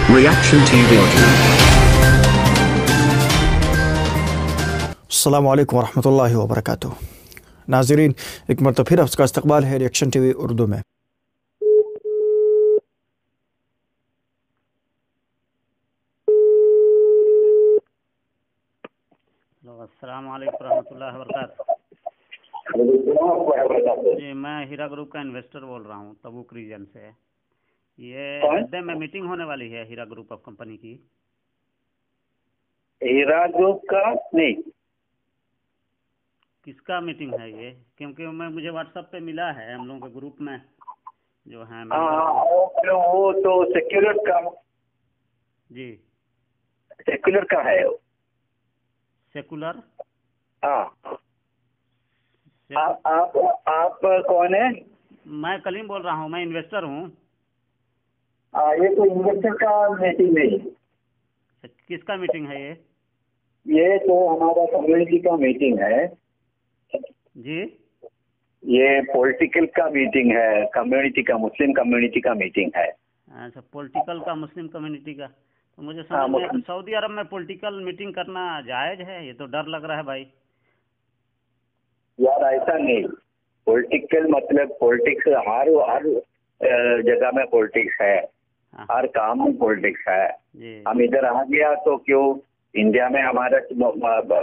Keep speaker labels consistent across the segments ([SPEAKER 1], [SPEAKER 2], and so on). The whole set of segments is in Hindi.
[SPEAKER 1] Reaction TV Audio.
[SPEAKER 2] अस्सलामु अलैकुम वरहमतुल्लाहि वबरकातुह। नाज़रीन, एक मरतबा फिर आपका इस्तकबाल है रिएक्शन टीवी उर्दू में।
[SPEAKER 3] अस्सलाम वालेकुम रहमतुल्लाहि व बरकातुहू। जी, मैं हीरा ग्रुप का इन्वेस्टर बोल रहा हूँ तबूक रीजन से। ये जद्दे में मीटिंग होने वाली है हीरा ग्रुप ऑफ कंपनी की।
[SPEAKER 4] हीरा ग्रुप का नहीं,
[SPEAKER 3] किसका मीटिंग है ये? क्योंकि मुझे व्हाट्सएप पे मिला है हम लोगों के ग्रुप में जो है।
[SPEAKER 4] वो तो सेक्युलर का।
[SPEAKER 3] जी,
[SPEAKER 4] सेक्युलर का है वो।
[SPEAKER 3] सेकुलर।
[SPEAKER 4] हाँ, आप कौन है?
[SPEAKER 3] मैं कलीम बोल रहा हूँ, मैं इन्वेस्टर हूँ।
[SPEAKER 4] ये तो इन्वेस्टर का मीटिंग नहीं।
[SPEAKER 3] किसका मीटिंग है ये?
[SPEAKER 4] ये तो हमारा कम्युनिटी का मीटिंग है
[SPEAKER 3] जी।
[SPEAKER 4] ये पॉलिटिकल का मीटिंग है, कम्युनिटी का, मुस्लिम कम्युनिटी का मीटिंग है।
[SPEAKER 3] अच्छा, पॉलिटिकल का, मुस्लिम कम्युनिटी का। तो मुझे समझ में, सऊदी अरब में पॉलिटिकल मीटिंग करना जायज़ है? ये तो डर लग रहा है भाई।
[SPEAKER 4] यार ऐसा नहीं, पॉलिटिकल मतलब पॉलिटिक्स हर जगह में पॉलिटिक्स है, हर काम में पॉलिटिक्स है। हम इधर आ गया तो क्यों, इंडिया में हमारा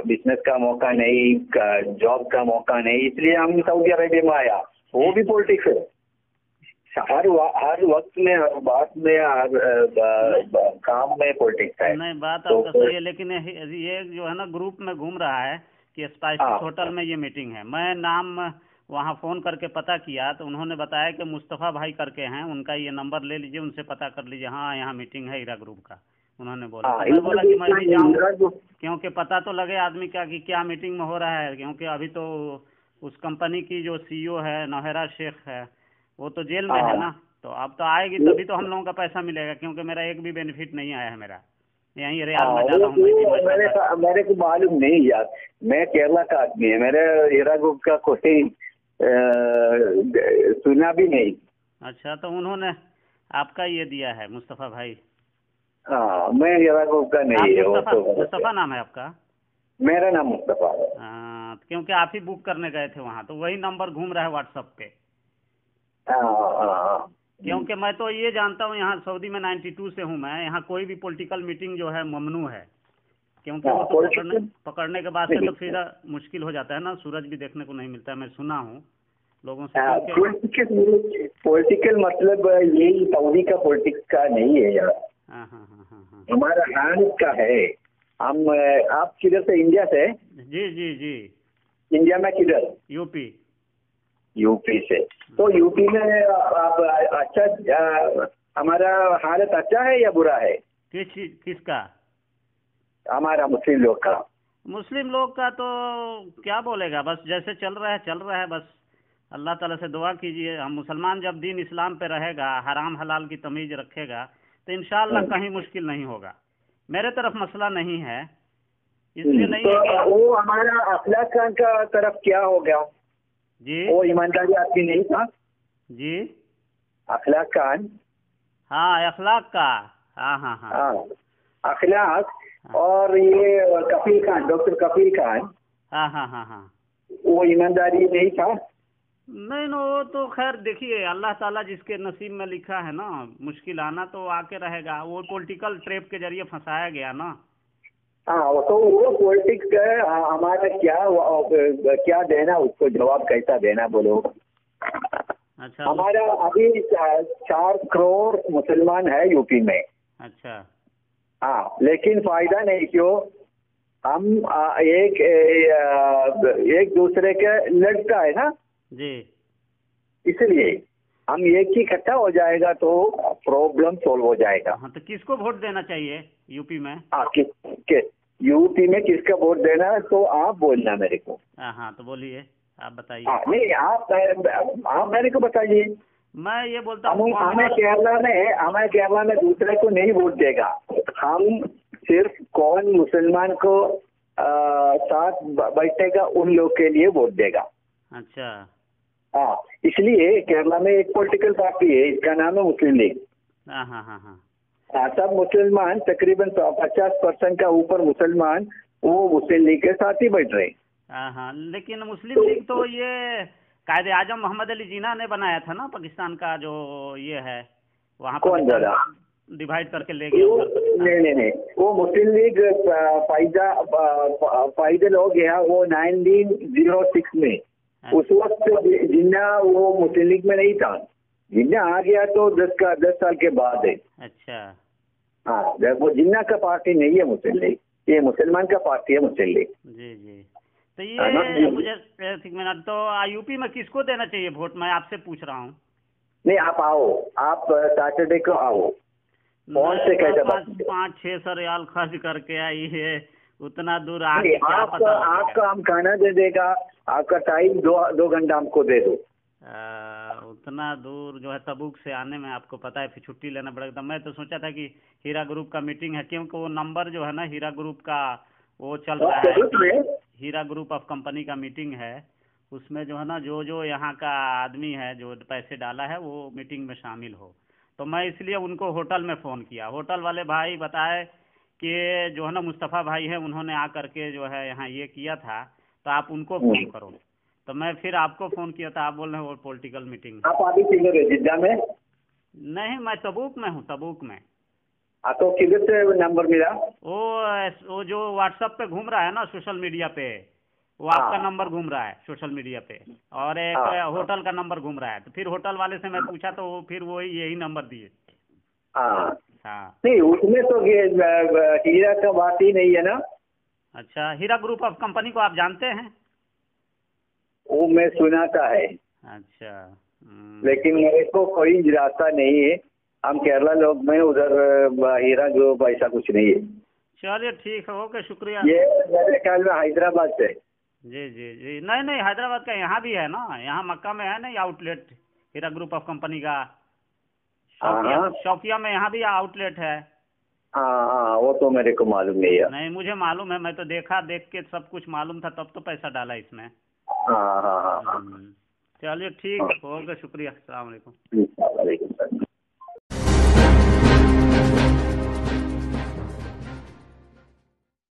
[SPEAKER 4] बिजनेस का मौका नहीं, जॉब का मौका नहीं, इसलिए हम सऊदी अरेबिया में आया। वो भी पॉलिटिक्स है, हर वक्त में, हर बात में, हर काम में पॉलिटिक्स है।
[SPEAKER 3] नहीं, बात आपका सही है, लेकिन ये जो है ना ग्रुप में घूम रहा है कि स्पाइसेस होटल में ये मीटिंग है। मैं नाम वहाँ फ़ोन करके पता किया तो उन्होंने बताया कि मुस्तफ़ा भाई करके हैं, उनका ये नंबर ले लीजिए, उनसे पता कर लीजिए। हाँ, यहाँ मीटिंग है हीरा ग्रुप का, उन्होंने बोला। तो मैं बोला कि मैं भी जाऊँ, क्योंकि पता तो लगे आदमी का कि क्या मीटिंग में हो रहा है। क्योंकि अभी तो उस कंपनी की जो CEO है नौहरा शेख है, वो तो जेल में है ना। तो अब तो आएगी तभी तो हम लोगों का पैसा मिलेगा, क्योंकि मेरा एक भी बेनिफिट नहीं आया है। मेरा यहीं रियाद में डाला हूँ।
[SPEAKER 4] मेरे को मालूम नहीं यार, मैं केरला का आदमी है, मेरे हीरा ग्रुप का कोई सुना भी नहीं।
[SPEAKER 3] अच्छा, तो उन्होंने आपका ये दिया है मुस्तफ़ा भाई?
[SPEAKER 4] हाँ, मैं हीरा ग्रुप का नहीं है।
[SPEAKER 3] मुस्तफ़ा नाम है आपका?
[SPEAKER 4] मेरा नाम मुस्तफ़ा है।
[SPEAKER 3] हाँ, क्योंकि आप ही बुक करने गए थे वहाँ, तो वही नंबर घूम रहा है व्हाट्सएप पे। क्योंकि मैं तो ये जानता हूँ यहाँ सऊदी में 92 से हूँ मैं, यहाँ कोई भी पॉलिटिकल मीटिंग जो है ममनू है। क्योंकि वो तो पकड़ने के बाद से तो फिर मुश्किल हो जाता है ना, सूरज भी देखने को नहीं मिलता है। मैं सुना हूँ लोगों से।
[SPEAKER 4] पॉलिटिकल मतलब यही सऊदी का पॉलिटिक्स का नहीं है यार।
[SPEAKER 3] हाँ,
[SPEAKER 4] हमारा हाल का है। हम आप किधर से? इंडिया से?
[SPEAKER 3] जी जी जी।
[SPEAKER 4] इंडिया में किधर? यूपी से। तो यूपी में आप अच्छा, हमारा हालत अच्छा है या बुरा है?
[SPEAKER 3] किसका?
[SPEAKER 4] हमारा मुस्लिम लोग का।
[SPEAKER 3] मुस्लिम लोग का तो क्या बोलेगा, बस जैसे चल रहा है। बस अल्लाह ताला से दुआ कीजिए। हम मुसलमान जब दीन इस्लाम पे रहेगा, हराम हलाल की तमीज रखेगा, तो इंशाअल्लाह कहीं मुश्किल नहीं होगा। मेरे तरफ मसला नहीं है, इसलिए नहीं है कि
[SPEAKER 4] वो हमारा अखलाक खान का तरफ क्या हो गया
[SPEAKER 3] जी?
[SPEAKER 4] वो ईमानदारी आपकी नहीं था
[SPEAKER 3] जी?
[SPEAKER 4] अखलाक खान।
[SPEAKER 3] हाँ, अखलाक का। हाँ,
[SPEAKER 4] अखलाक। और ये कफील खान, डॉक्टर कफील खान।
[SPEAKER 3] हाँ,
[SPEAKER 4] वो ईमानदारी नहीं था।
[SPEAKER 3] नहीं, वो तो खैर देखिए, अल्लाह ताला जिसके नसीब में लिखा है ना, मुश्किल आना तो आके रहेगा। वो पॉलिटिकल ट्रैप के जरिए फंसाया गया ना।
[SPEAKER 4] हाँ, तो वो पॉलिटिक्स हमारा क्या देना, उसको जवाब कैसा देना बोलो।
[SPEAKER 3] अच्छा,
[SPEAKER 4] हमारा अभी 4 करोड़ मुसलमान है यूपी में।
[SPEAKER 3] अच्छा।
[SPEAKER 4] हाँ, लेकिन फायदा नहीं। क्यों? हम एक दूसरे के लड़ता है ना
[SPEAKER 3] जी,
[SPEAKER 4] इसलिए हम एक ही इकट्ठा हो जाएगा तो प्रॉब्लम सोल्व हो जाएगा।
[SPEAKER 3] हाँ, तो किसको वोट देना चाहिए यूपी में?
[SPEAKER 4] यूपी में किसका वोट देना है तो आप बोलना मेरे को।
[SPEAKER 3] हाँ, तो बोलिए, आप बताइए।
[SPEAKER 4] नहीं, आप मेरे को बताइए।
[SPEAKER 3] मैं ये बोलता हूँ,
[SPEAKER 4] हमें केरला में दूसरे को नहीं वोट देगा। हम सिर्फ कौन मुसलमान को साथ बैठेगा उन लोग के लिए वोट देगा।
[SPEAKER 3] अच्छा।
[SPEAKER 4] हाँ, इसलिए केरला में एक पॉलिटिकल पार्टी है, इसका नाम है मुस्लिम लीग।
[SPEAKER 3] हाँ।
[SPEAKER 4] सब मुसलमान तकरीबन 50% का ऊपर मुसलमान वो मुस्लिम लीग के साथ ही बैठ रहे।
[SPEAKER 3] हाँ, लेकिन मुस्लिम लीग तो ये कायदे आजम मोहम्मद अली जिन्ना ने बनाया था ना, पाकिस्तान का जो ये है वहाँ
[SPEAKER 4] कौन
[SPEAKER 3] पर डिवाइड करके ले गया।
[SPEAKER 4] नहीं, वो मुस्लिम लीग फाइनल हो गया वो 1906 में। उस वक्त जिन्ना वो मुस्लिम लीग में नहीं था, जिन्ना आ गया तो 10 साल के बाद है।
[SPEAKER 3] अच्छा,
[SPEAKER 4] हाँ, वो जिन्ना का पार्टी नहीं है मुस्लिम लीग, ये मुसलमान का पार्टी है मुस्लिम लीग।
[SPEAKER 3] जी। तो ये मुझे एक मिनट, तो यूपी में किसको देना चाहिए वोट, मैं आपसे पूछ रहा हूँ।
[SPEAKER 4] नहीं, आप आओ, आप सैटरडे को आओ। कौन से कैसे
[SPEAKER 3] 500-600 रियाल खर्च करके आई है, उतना दूर
[SPEAKER 4] आपका हम खाना दे देगा, आपका टाइम 2 घंटा हमको दे दो।
[SPEAKER 3] उतना दूर जो है तबूक से आने में आपको पता है फिर छुट्टी लेना पड़ेगा। मैं तो सोचा था कि हीरा ग्रुप का मीटिंग है, क्योंकि वो नंबर जो है ना हीरा ग्रुप का वो चल रहा है, हीरा ग्रुप ऑफ कंपनी का मीटिंग है, उसमें जो है ना जो यहाँ का आदमी है जो पैसे डाला है वो मीटिंग में शामिल हो। तो मैं इसलिए उनको होटल में फ़ोन किया। होटल वाले भाई बताए कि जो है ना मुस्तफ़ा भाई है, उन्होंने आ करके जो है यहाँ ये किया था, तो आप उनको फ़ोन करो। तो मैं फिर आपको फ़ोन किया था, आप बोल रहे हैं वो पॉलिटिकल मीटिंग।
[SPEAKER 4] आप अभी किधर है, जिद्दा में?
[SPEAKER 3] नहीं, मैं तबूक में हूँ, तबूक में।
[SPEAKER 4] तो किधर से नंबर मिला?
[SPEAKER 3] वो जो व्हाट्सएप पे घूम रहा है ना सोशल मीडिया पे, वो आपका नंबर घूम रहा है सोशल मीडिया पे, और एक होटल का नंबर घूम रहा है। तो फिर होटल वाले से मैं पूछा तो वो फिर वही यही नंबर दिए।
[SPEAKER 4] हाँ, नहीं उसमें तो हीरा का बात ही नहीं है ना।
[SPEAKER 3] अच्छा, हीरा ग्रुप ऑफ कंपनी को आप जानते हैं?
[SPEAKER 4] वो मैं सुना था है।
[SPEAKER 3] अच्छा,
[SPEAKER 4] लेकिन मेरे को कोई रास्ता नहीं है, हम केरला लोग में, उधर हीरा ग्रुप ऐसा कुछ नहीं है।
[SPEAKER 3] चलिए ठीक है, ओके, शुक्रिया।
[SPEAKER 4] ये मेरे ख्याल में हैदराबाद से।
[SPEAKER 3] जी, नहीं, हैदराबाद का यहाँ भी है ना, यहाँ मक्का में है ना outlet Hira group of company का। शौकिया में यहाँ भी आउटलेट है।
[SPEAKER 4] हाँ, वो तो मेरे को मालूम नहीं है।
[SPEAKER 3] नहीं, मुझे मालूम है, मैं तो देख के सब कुछ मालूम था, तब तो पैसा डाला इसमें।
[SPEAKER 4] हाँ।
[SPEAKER 3] चलिए ठीक, ओके, शुक्रिया, अस्सलाम वालेकुम।
[SPEAKER 4] वालेकुम सलाम।